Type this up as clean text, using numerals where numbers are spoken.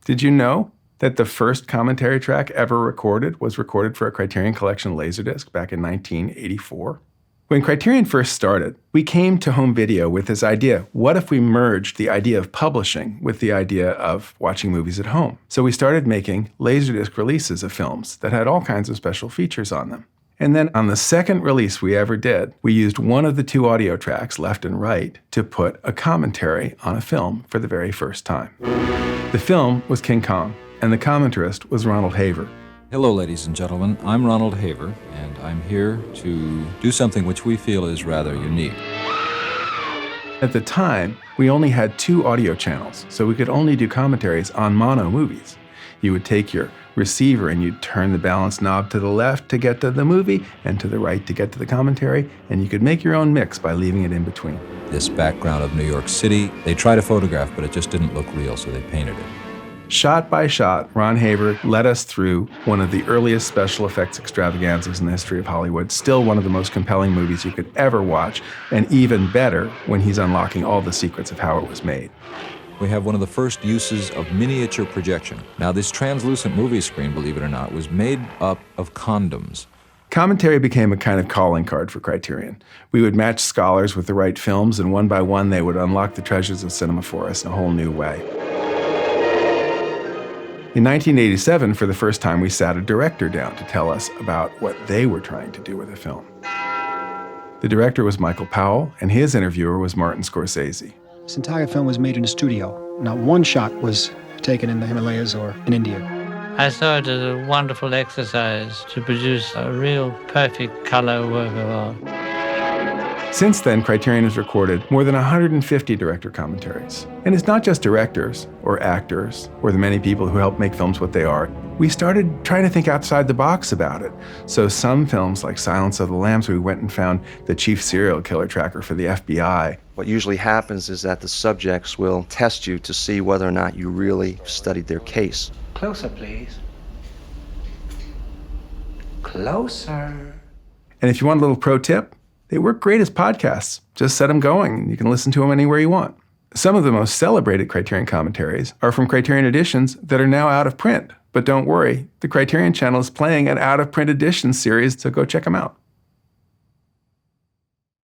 Did you know that the first commentary track ever recorded was recorded for a Criterion Collection Laserdisc back in 1984? When Criterion first started, we came to home video with this idea: what if we merged the idea of publishing with the idea of watching movies at home? So we started making Laserdisc releases of films that had all kinds of special features on them. And then on the second release we ever did, we used one of the two audio tracks, left and right, to put a commentary on a film for the very first time. The film was King Kong, and the commentarist was Ronald Haver. Hello, ladies and gentlemen. I'm Ronald Haver, and I'm here to do something which we feel is rather unique. At the time, we only had 2 audio channels, so we could only do commentaries on mono movies. You would take your receiver and you'd turn the balance knob to the left to get to the movie and to the right to get to the commentary, and you could make your own mix by leaving it in between. This background of New York City, they tried to photograph, but it just didn't look real, so they painted it. Shot by shot, Ron Haver led us through one of the earliest special effects extravaganzas in the history of Hollywood, still one of the most compelling movies you could ever watch, and even better when he's unlocking all the secrets of how it was made. We have one of the first uses of miniature projection. Now, this translucent movie screen, believe it or not, was made up of condoms. Commentary became a kind of calling card for Criterion. We would match scholars with the right films, and one by one they would unlock the treasures of cinema for us in a whole new way. In 1987, for the first time, we sat a director down to tell us about what they were trying to do with a film. The director was Michael Powell, and his interviewer was Martin Scorsese. This entire film was made in a studio. Not one shot was taken in the Himalayas or in India. I saw it as a wonderful exercise to produce a real perfect color work of art. Since then, Criterion has recorded more than 150 director commentaries. And it's not just directors or actors or the many people who help make films what they are. We started trying to think outside the box about it. So some films like Silence of the Lambs, we went and found the chief serial killer tracker for the FBI. What usually happens is that the subjects will test you to see whether or not you really studied their case. Closer, please. Closer. And if you want a little pro tip, they work great as podcasts. Just set them going and you can listen to them anywhere you want. Some of the most celebrated Criterion commentaries are from Criterion editions that are now out of print. But don't worry, the Criterion Channel is playing an out-of-print edition series, so go check them out.